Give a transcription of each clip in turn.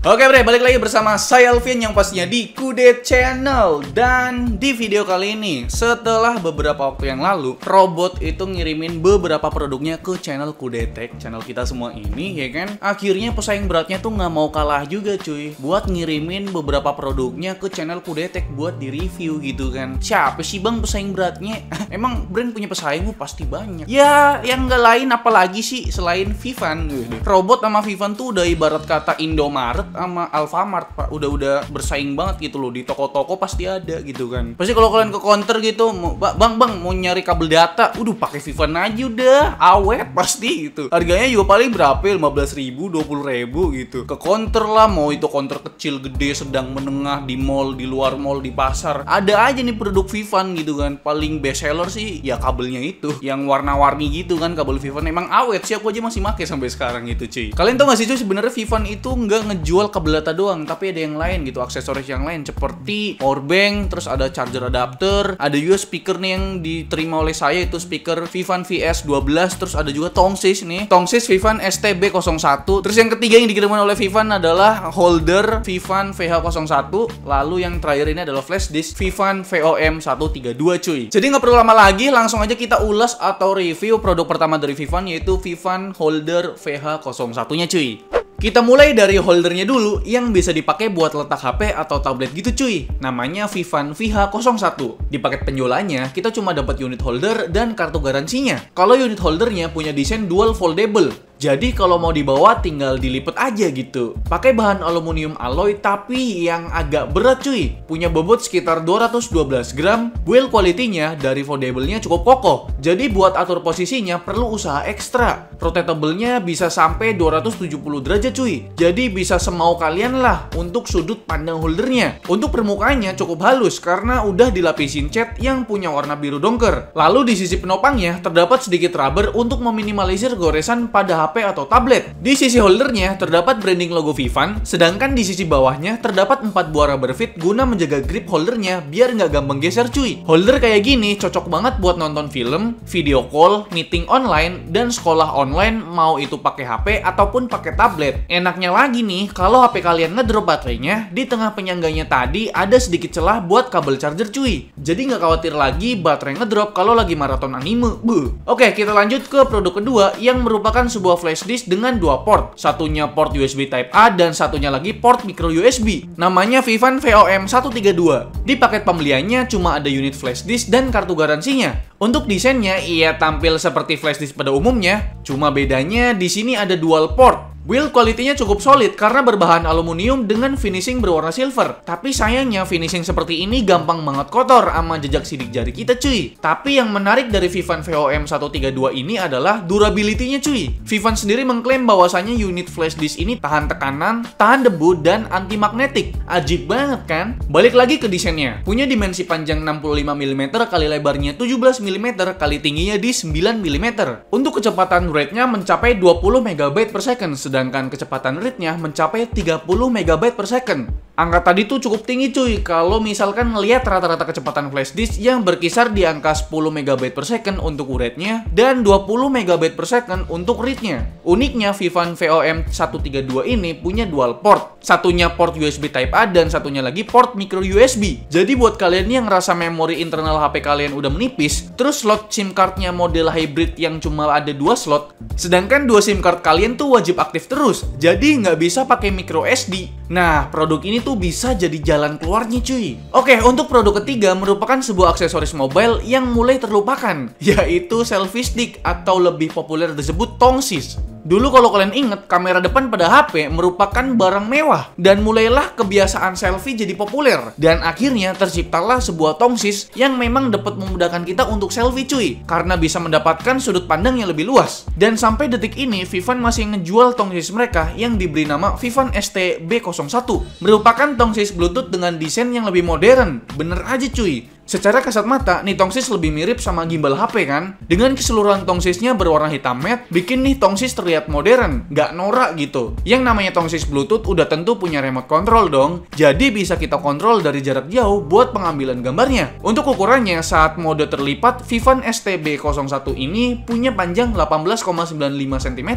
Oke bre, balik lagi bersama saya Alvin yang pastinya di Kudet Channel. Dan di video kali ini, setelah beberapa waktu yang lalu, Robot itu ngirimin beberapa produknya ke channel Kudetek, channel kita semua ini, ya kan. Akhirnya pesaing beratnya tuh nggak mau kalah juga cuy, buat ngirimin beberapa produknya ke channel Kudetek buat di-review gitu kan. Siapa sih bang pesaing beratnya? Emang brand punya pesaing pasti banyak. Ya, yang nggak lain apalagi sih selain Vivan. Robot sama Vivan tuh udah ibarat kata Indomaret sama Alfamart, Pak. Udah bersaing banget gitu loh, di toko-toko pasti ada gitu kan. Pasti kalau kalian ke counter gitu, bang mau nyari kabel data, pakai Vivan aja udah awet pasti gitu. Harganya juga paling berapa? 15.000, 20.000 gitu. Ke counter lah, mau itu counter kecil, gede, sedang, menengah, di mall, di luar mall, di pasar, ada aja nih produk Vivan gitu kan. Paling best seller sih ya kabelnya itu, yang warna-warni gitu kan. Kabel Vivan emang awet sih, aku aja masih make sampai sekarang gitu cuy. Kalian tau gak sih cuy, sebenarnya Vivan itu nggak ngejual kabel data doang, tapi ada yang lain gitu, aksesoris yang lain seperti powerbank, terus ada charger adapter, ada juga speaker nih yang diterima oleh saya, itu speaker Vivan VS12, terus ada juga tongsis nih, tongsis Vivan STB01, terus yang ketiga yang dikirimkan oleh Vivan adalah holder Vivan VH01, lalu yang terakhir ini adalah flash disk Vivan VOM132 cuy. Jadi nggak perlu lama lagi, langsung aja kita ulas atau review produk pertama dari Vivan, yaitu Vivan holder VH01 nya cuy. Kita mulai dari holdernya dulu yang bisa dipakai buat letak HP atau tablet gitu cuy. Namanya Vivan VH01. Di paket penjualannya, kita cuma dapat unit holder dan kartu garansinya. Kalau unit holdernya punya desain dual foldable. Jadi kalau mau dibawa tinggal dilipat aja gitu. Pakai bahan aluminium alloy tapi yang agak berat cuy. Punya bobot sekitar 212 gram. Build quality-nya dari foldable-nya cukup kokoh. Jadi buat atur posisinya perlu usaha ekstra. Rotatable-nya bisa sampai 270 derajat cuy. Jadi bisa semau kalian lah untuk sudut pandang holdernya. Untuk permukaannya cukup halus karena udah dilapisin cat yang punya warna biru dongker. Lalu di sisi penopangnya terdapat sedikit rubber untuk meminimalisir goresan pada HP atau tablet. Di sisi holdernya terdapat branding logo Vivan, sedangkan di sisi bawahnya terdapat 4 buah rubber fit guna menjaga grip holdernya biar nggak gampang geser cuy. Holder kayak gini cocok banget buat nonton film, video call, meeting online, dan sekolah online, mau itu pakai HP ataupun pakai tablet. Enaknya lagi nih, kalau HP kalian ngedrop baterainya, di tengah penyangganya tadi ada sedikit celah buat kabel charger cuy. Jadi nggak khawatir lagi baterai ngedrop kalau lagi maraton anime. Oke, kita lanjut ke produk kedua yang merupakan sebuah flash disk dengan dua port. Satunya port USB Type A dan satunya lagi port micro USB. Namanya Vivan VOM132. Di paket pembeliannya cuma ada unit flash disk dan kartu garansinya. Untuk desainnya ia tampil seperti flash disk pada umumnya, cuma bedanya di sini ada dual port. Build quality-nya cukup solid karena berbahan aluminium dengan finishing berwarna silver. Tapi sayangnya finishing seperti ini gampang banget kotor sama jejak sidik jari kita cuy. Tapi yang menarik dari Vivan VOM132 ini adalah durability-nya cuy. Vivan sendiri mengklaim bahwasannya unit flash disk ini tahan tekanan, tahan debu, dan anti magnetik. Ajib banget kan? Balik lagi ke desainnya. Punya dimensi panjang 65 mm kali lebarnya 17 mm kali tingginya di 9 mm. Untuk kecepatan rate-nya mencapai 20 MB per second, sedangkan kecepatan read-nya mencapai 30 MB per second. Angka tadi tuh cukup tinggi cuy, kalau misalkan ngelihat rata-rata kecepatan flash disk yang berkisar di angka 10 MB per second untuk read-nya dan 20 MB per second untuk read-nya. Uniknya Vivan VOM132 ini punya dual port. Satunya port USB Type A dan satunya lagi port micro USB. Jadi buat kalian yang ngerasa memori internal HP kalian udah menipis, terus slot SIM card-nya model hybrid yang cuma ada 2 slot, sedangkan 2 SIM card kalian tuh wajib aktif terus, jadi nggak bisa pakai micro SD. Nah, produk ini tuh bisa jadi jalan keluarnya cuy. Oke, untuk produk ketiga merupakan sebuah aksesoris mobile yang mulai terlupakan, yaitu selfie stick atau lebih populer disebut tongsis. Dulu kalau kalian inget, kamera depan pada HP merupakan barang mewah dan mulailah kebiasaan selfie jadi populer. Dan akhirnya terciptalah sebuah tongsis yang memang dapat memudahkan kita untuk selfie cuy, karena bisa mendapatkan sudut pandang yang lebih luas. Dan sampai detik ini Vivan masih ngejual tongsis mereka yang diberi nama Vivan STB01. Merupakan tongsis Bluetooth dengan desain yang lebih modern. Bener aja cuy. Secara kasat mata, nih tongsis lebih mirip sama gimbal HP kan? Dengan keseluruhan tongsisnya berwarna hitam matte, bikin nih tongsis terlihat modern, nggak norak gitu. Yang namanya tongsis Bluetooth udah tentu punya remote control dong, jadi bisa kita kontrol dari jarak jauh buat pengambilan gambarnya. Untuk ukurannya, saat mode terlipat, Vivan ST-B01 ini punya panjang 18,95 cm,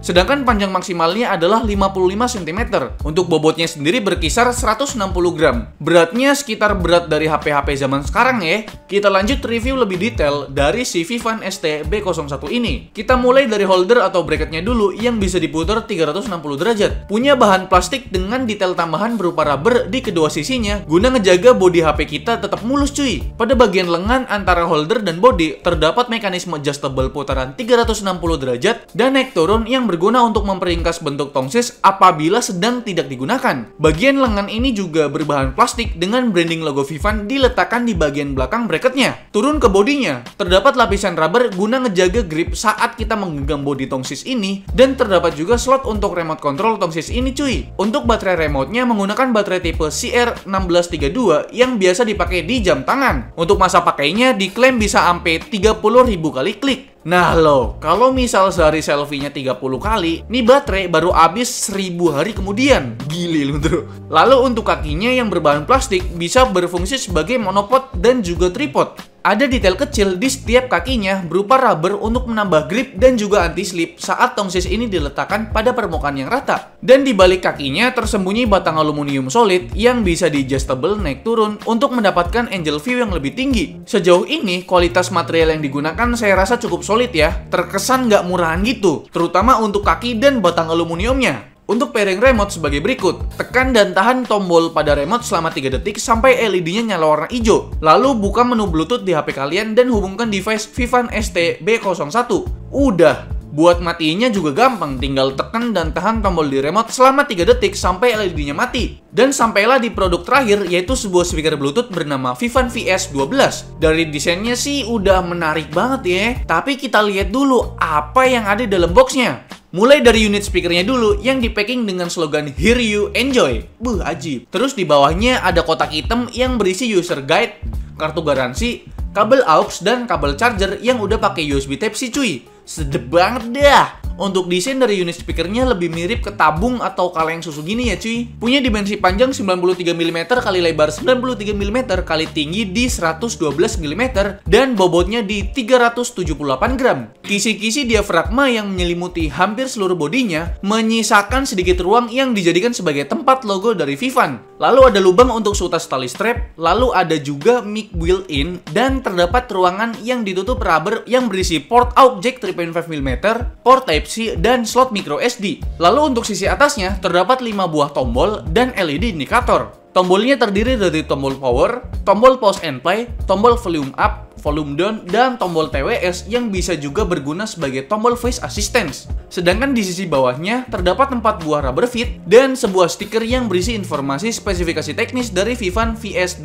sedangkan panjang maksimalnya adalah 55 cm. Untuk bobotnya sendiri berkisar 160 gram. Beratnya sekitar berat dari HP-HP zaman sekarang ya. Kita lanjut review lebih detail dari si Vivan ST-B01 ini. Kita mulai dari holder atau bracketnya dulu yang bisa diputar 360 derajat. Punya bahan plastik dengan detail tambahan berupa rubber di kedua sisinya guna ngejaga bodi HP kita tetap mulus cuy. Pada bagian lengan antara holder dan bodi terdapat mekanisme adjustable putaran 360 derajat dan naik turun yang berguna untuk memperingkas bentuk tongsis apabila sedang tidak digunakan. Bagian lengan ini juga berbahan plastik dengan branding logo Vivan diletakkan di bagian belakang bracketnya. Turun ke bodinya, terdapat lapisan rubber guna ngejaga grip saat kita menggenggam bodi tongsis ini, dan terdapat juga slot untuk remote control tongsis ini cuy. Untuk baterai remote-nya menggunakan baterai tipe CR1632 yang biasa dipakai di jam tangan. Untuk masa pakainya diklaim bisa sampai 30.000 kali klik. Nah loh, kalau misal sehari selfie-nya 30 kali, nih baterai baru habis 1000 hari kemudian. Gili lu bro. Lalu untuk kakinya yang berbahan plastik bisa berfungsi sebagai monopod dan juga tripod. Ada detail kecil di setiap kakinya berupa rubber untuk menambah grip dan juga anti-slip saat tongsis ini diletakkan pada permukaan yang rata. Dan di balik kakinya tersembunyi batang aluminium solid yang bisa di-adjustable naik turun untuk mendapatkan angle view yang lebih tinggi. Sejauh ini, kualitas material yang digunakan saya rasa cukup solid ya. Terkesan nggak murahan gitu, terutama untuk kaki dan batang aluminiumnya. Untuk pairing remote sebagai berikut, tekan dan tahan tombol pada remote selama 3 detik sampai LED-nya nyala warna hijau. Lalu buka menu Bluetooth di HP kalian dan hubungkan device Vivan ST-B01. Udah, buat matiinnya juga gampang, tinggal tekan dan tahan tombol di remote selama 3 detik sampai LED-nya mati. Dan sampailah di produk terakhir, yaitu sebuah speaker Bluetooth bernama Vivan VS12. Dari desainnya sih udah menarik banget ya, tapi kita lihat dulu apa yang ada dalam boxnya. Mulai dari unit speakernya dulu yang dipacking dengan slogan Hear You Enjoy. Ajib. Terus di bawahnya ada kotak hitam yang berisi user guide, kartu garansi, kabel aux, dan kabel charger yang udah pakai USB Type-C cuy. Sedep banget dah. Untuk desain dari unit speakernya lebih mirip ke tabung atau kaleng susu gini ya cuy. Punya dimensi panjang 93 mm kali lebar 93 mm kali tinggi di 112 mm dan bobotnya di 378 gram. Kisi-kisi diafragma yang menyelimuti hampir seluruh bodinya menyisakan sedikit ruang yang dijadikan sebagai tempat logo dari Vivan. Lalu ada lubang untuk sutas tali strap, lalu ada juga mic built-in dan terdapat ruangan yang ditutup rubber yang berisi port aux jack 3.5 mm, port Type-C, dan slot micro SD. Lalu untuk sisi atasnya terdapat 5 buah tombol dan LED indikator. Tombolnya terdiri dari tombol power, tombol pause and play, tombol volume up, volume down, dan tombol TWS yang bisa juga berguna sebagai tombol voice assistance. Sedangkan di sisi bawahnya terdapat 4 buah rubber feet dan sebuah stiker yang berisi informasi spesifikasi teknis dari Vivan VS12.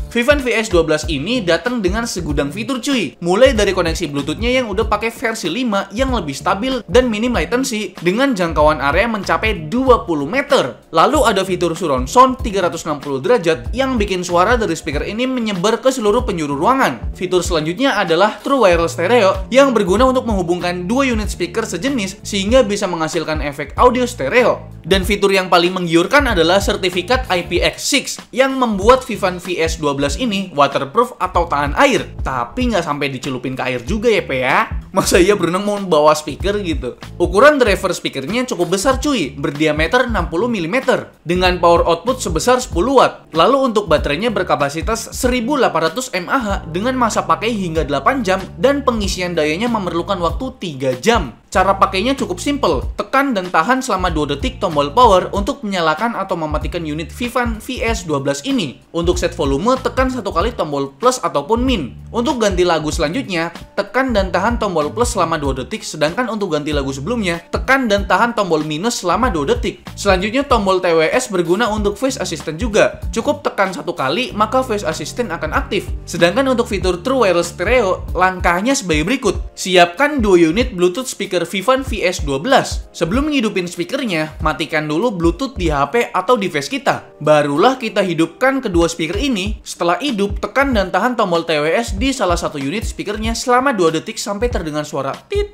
Vivan VS12 ini datang dengan segudang fitur cuy. Mulai dari koneksi Bluetooth-nya yang udah pakai versi 5 yang lebih stabil dan minim latency dengan jangkauan area mencapai 20 meter. Lalu ada fitur surround sound 360 derajat yang bikin suara dari speaker ini menyebar ke seluruh penjuru ruangan. Fitur selanjutnya adalah True Wireless Stereo yang berguna untuk menghubungkan 2 unit speaker sejenis sehingga bisa menghasilkan efek audio stereo. Dan fitur yang paling menggiurkan adalah sertifikat IPX6 yang membuat Vivan VS12 ini waterproof atau tahan air. Tapi nggak sampai dicelupin ke air juga ya Pe ya. Masa iya berenang mau bawa speaker gitu. Ukuran driver speakernya cukup besar cuy, berdiameter 60 mm dengan power output sebesar 10 watt. Lalu untuk baterainya berkapasitas 1800 mAh dengan masa pakai hingga 8 jam dan pengisian dayanya memerlukan waktu 3 jam. Cara pakainya cukup simple, tekan dan tahan selama 2 detik tombol power untuk menyalakan atau mematikan unit Vivan VS12 ini. Untuk set volume, tekan 1 kali tombol plus ataupun min. Untuk ganti lagu selanjutnya, tekan dan tahan tombol plus selama 2 detik, sedangkan untuk ganti lagu sebelumnya, tekan dan tahan tombol minus selama 2 detik. Selanjutnya tombol TWS berguna untuk voice assistant juga. Cukup tekan 1 kali, maka voice assistant akan aktif. Sedangkan untuk fitur True Wireless Stereo, langkahnya sebagai berikut. Siapkan 2 unit Bluetooth speaker holder Vivan VS12. Sebelum menghidupin speakernya, matikan dulu Bluetooth di HP atau device kita. Barulah kita hidupkan kedua speaker ini. Setelah hidup, tekan dan tahan tombol TWS di salah satu unit speakernya selama 2 detik sampai terdengar suara tit.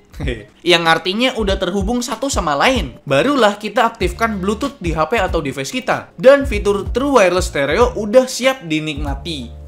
Yang artinya udah terhubung satu sama lain. Barulah kita aktifkan Bluetooth di HP atau device kita. Dan fitur True Wireless Stereo udah siap dinikmati.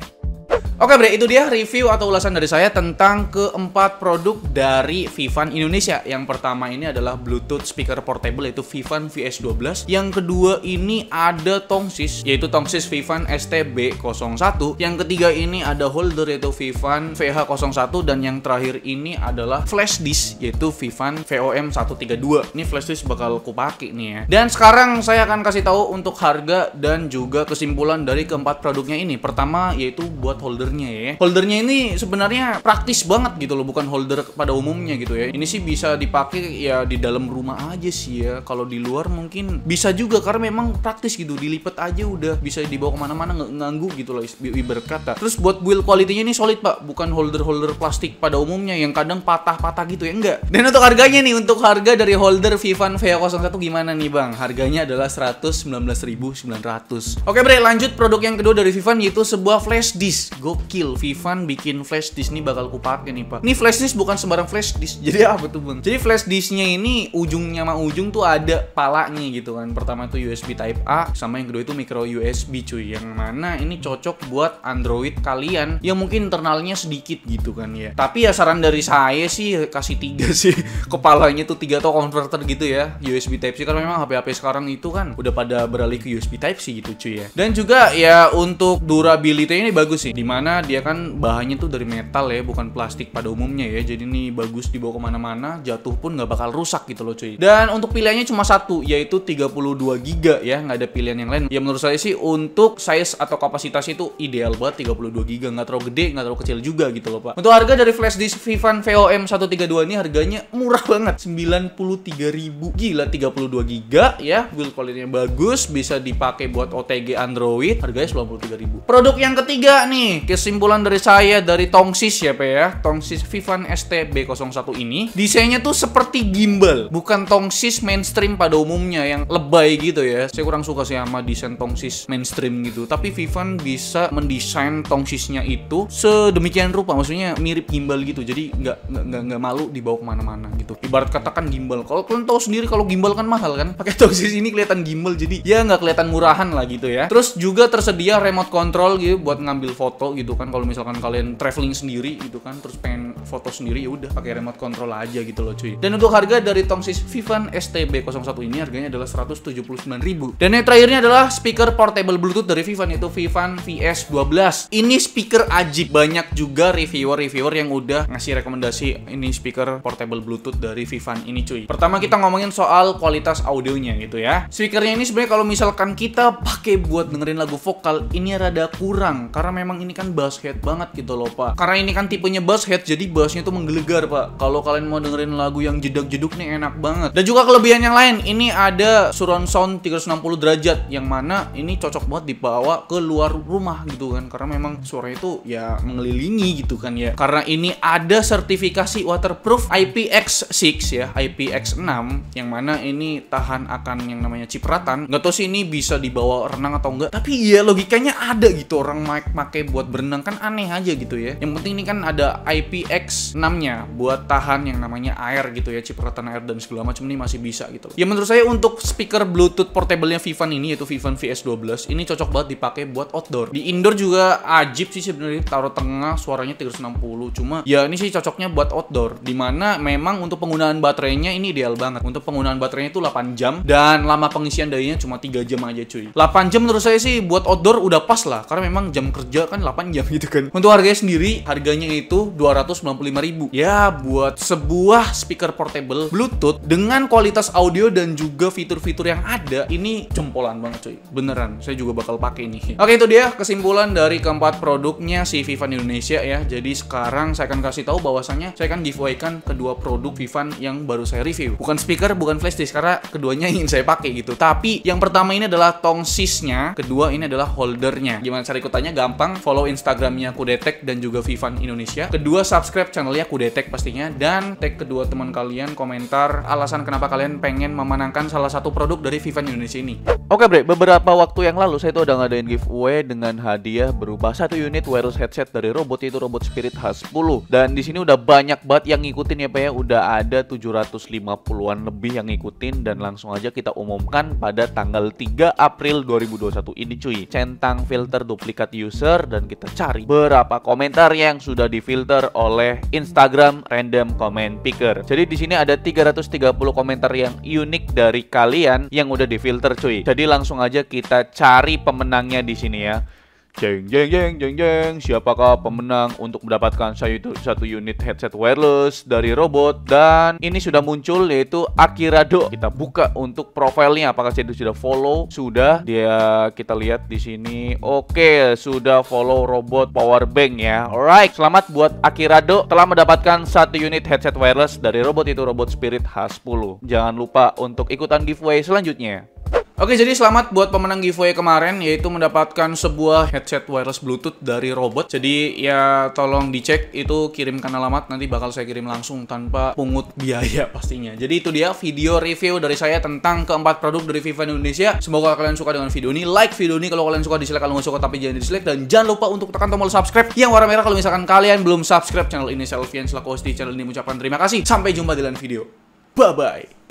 Oke bre, itu dia review atau ulasan dari saya tentang keempat produk dari Vivan Indonesia. Yang pertama ini adalah Bluetooth speaker portable yaitu Vivan VS12. Yang kedua ini ada tongsis yaitu tongsis Vivan ST-B01. Yang ketiga ini ada holder yaitu Vivan VH01. Dan yang terakhir ini adalah flash disk yaitu Vivan VOM132. Ini flash disk bakal kupake nih ya. Dan sekarang saya akan kasih tahu untuk harga dan juga kesimpulan dari keempat produknya ini. Pertama yaitu buat holdernya ya. Holdernya ini sebenarnya praktis banget gitu loh, bukan holder pada umumnya gitu ya. Ini sih bisa dipakai ya di dalam rumah aja sih ya. Kalau di luar mungkin bisa juga karena memang praktis gitu, dilipat aja udah bisa dibawa kemana-mana, nggak nganggu gitu loh ibarat kata. Terus buat build quality-nya ini solid pak, bukan holder-holder plastik pada umumnya yang kadang patah-patah gitu ya, enggak. Dan untuk harganya nih, untuk harga dari holder Vivan VH01 gimana nih bang? Harganya adalah 119.900. Oke bre, lanjut produk yang kedua dari Vivan yaitu sebuah flash disk. Gokil, Vivan bikin flash disk nih bakal kupake nih pak. Ini flash disk bukan sembarang flash disk. Jadi apa tuh bang? Jadi flash disknya ini ujungnya sama ujung tuh ada palanya gitu kan. Pertama itu USB Type A, sama yang kedua itu micro USB cuy. Yang mana ini cocok buat Android kalian yang mungkin internalnya sedikit gitu kan ya. Tapi ya saran dari saya sih kasih 3 sih. Kepalanya tuh 3 atau converter gitu ya. USB Type C kan memang HP-HP sekarang itu kan udah pada beralih ke USB Type C gitu cuy ya. Dan juga ya untuk durability ini bagus sih. Dimana dia kan bahannya tuh dari metal ya, bukan plastik pada umumnya ya. Jadi ini bagus dibawa kemana-mana, jatuh pun nggak bakal rusak gitu loh cuy. Dan untuk pilihannya cuma satu, yaitu 32 GB ya, nggak ada pilihan yang lain. Ya menurut saya sih untuk size atau kapasitas itu ideal banget 32 GB, nggak terlalu gede, nggak terlalu kecil juga gitu loh pak. Untuk harga dari flash disk Vivan VOM132 ini harganya murah banget, 93.000. Gila, 32 GB ya, build quality-nya bagus, bisa dipakai buat OTG Android, harganya 93.000. Produk yang ketiga nih, kesimpulan dari saya dari tongsis ya pak ya, tongsis Vivan ST-B01 ini desainnya tuh seperti gimbal, bukan tongsis mainstream pada umumnya yang lebay gitu ya. Saya kurang suka sih sama desain tongsis mainstream gitu, tapi Vivan bisa mendesain tongsisnya itu sedemikian rupa, maksudnya mirip gimbal gitu, jadi nggak malu dibawa kemana-mana gitu. Ibarat katakan gimbal, kalau kalian tahu sendiri kalau gimbal kan mahal kan, pakai tongsis ini kelihatan gimbal, jadi ya nggak kelihatan murahan lah gitu ya. Terus juga tersedia remote control gitu buat ngambil foto gitu kan. Kalau misalkan kalian traveling sendiri gitu kan, terus pengen foto sendiri ya udah pakai remote control aja gitu loh cuy. Dan untuk harga dari tongsis Vivan ST-B01 ini harganya adalah 179.000. Dan yang terakhirnya adalah speaker portable Bluetooth dari Vivan, yaitu Vivan VS12. Ini speaker ajib, banyak juga reviewer yang udah ngasih rekomendasi ini speaker portable Bluetooth dari Vivan ini cuy. Pertama kita ngomongin soal kualitas audionya gitu ya. Speakernya ini sebenarnya kalau misalkan kita pakai buat dengerin lagu vokal ini rada kurang, karena memang ini kan bass head banget gitu loh pak. Karena ini kan tipenya bass head, jadi bassnya tuh menggelegar pak. Kalau kalian mau dengerin lagu yang jedak-jeduk nih enak banget. Dan juga kelebihan yang lain, ini ada surround sound 360 derajat, yang mana ini cocok banget dibawa ke luar rumah gitu kan, karena memang suaranya itu ya mengelilingi gitu kan ya. Karena ini ada sertifikasi waterproof IPX6 ya, IPX6, yang mana ini tahan akan yang namanya cipratan. Nggak tahu sih ini bisa dibawa renang atau enggak, tapi ya logikanya ada gitu, orang pakai buat berenang kan aneh aja gitu ya. Yang penting ini kan ada IPX6-nya buat tahan yang namanya air gitu ya, cipratan air dan segala macam, ini masih bisa gitu. Ya menurut saya untuk speaker Bluetooth portable-nya Vivan ini, yaitu Vivan VS12, ini cocok banget dipakai buat outdoor. Di indoor juga ajib sih sebenarnya, taruh tengah suaranya 360. Cuma ya ini sih cocoknya buat outdoor, dimana memang untuk penggunaan baterainya ini ideal banget. Untuk penggunaan baterainya itu 8 jam dan lama pengisian dayanya cuma 3 jam aja cuy. 8 jam menurut saya sih buat outdoor udah pas lah, karena memang jam kerja kan 8 jam gitu kan. Untuk harganya sendiri, harganya itu 295.000. Ya buat sebuah speaker portable Bluetooth dengan kualitas audio dan juga fitur-fitur yang ada, ini jempolan banget cuy. Beneran, saya juga bakal pakai ini. Oke, itu dia kesimpulan dari keempat produknya si Vivan Indonesia ya. Jadi sekarang saya akan kasih tahu bahwasannya saya akan giveaway-kan kedua produk Vivan yang baru saya review. Bukan speaker, bukan flash disk, karena keduanya ingin saya pakai gitu. Tapi yang pertama ini adalah tongsisnya, kedua ini adalah holdernya. Gimana cara ikutannya? Gampang, follow Instagramnya Kudetek dan juga Vivan Indonesia. Kedua, subscribe channelnya Kudetek pastinya, dan tag kedua teman kalian komentar alasan kenapa kalian pengen memenangkan salah satu produk dari Vivan Indonesia ini. Oke bre, beberapa waktu yang lalu saya tuh udah ngadain giveaway dengan hadiah berupa 1 unit wireless headset dari Robot, yaitu Robot Spirit H10. Dan di sini udah banyak banget yang ngikutin ya Pak ya, udah ada 750-an lebih yang ngikutin, dan langsung aja kita umumkan pada tanggal 3 April 2021 ini cuy. Centang filter duplikat user dan kita cari berapa komentar yang sudah difilter oleh Instagram Random Comment Picker. Jadi di sini ada 330 komentar yang unik dari kalian yang udah difilter cuy. Jadi langsung aja kita cari pemenangnya di sini ya. Jeng jeng jeng jeng jeng, siapakah pemenang untuk mendapatkan satu unit headset wireless dari Robot? Dan ini sudah muncul, yaitu Akirado. Kita buka untuk profilnya, apakah dia sudah follow? Sudah, dia kita lihat di sini. Oke, sudah follow Robot Powerbank ya. Alright, selamat buat Akirado telah mendapatkan 1 unit headset wireless dari Robot, itu Robot Spirit H10. Jangan lupa untuk ikutan giveaway selanjutnya. Oke, jadi selamat buat pemenang giveaway kemarin, yaitu mendapatkan sebuah headset wireless Bluetooth dari Robot. Jadi ya tolong dicek, itu kirimkan alamat, nanti bakal saya kirim langsung tanpa pungut biaya pastinya. Jadi itu dia video review dari saya tentang keempat produk dari Vivan Indonesia. Semoga kalian suka dengan video ini. Like video ini kalau kalian suka, dislike kalau nggak suka tapi jangan dislike. Dan jangan lupa untuk tekan tombol subscribe yang warna merah kalau misalkan kalian belum subscribe channel ini. Saya Alfian selaku host di channel ini mengucapkan terima kasih. Sampai jumpa di lain video. Bye-bye.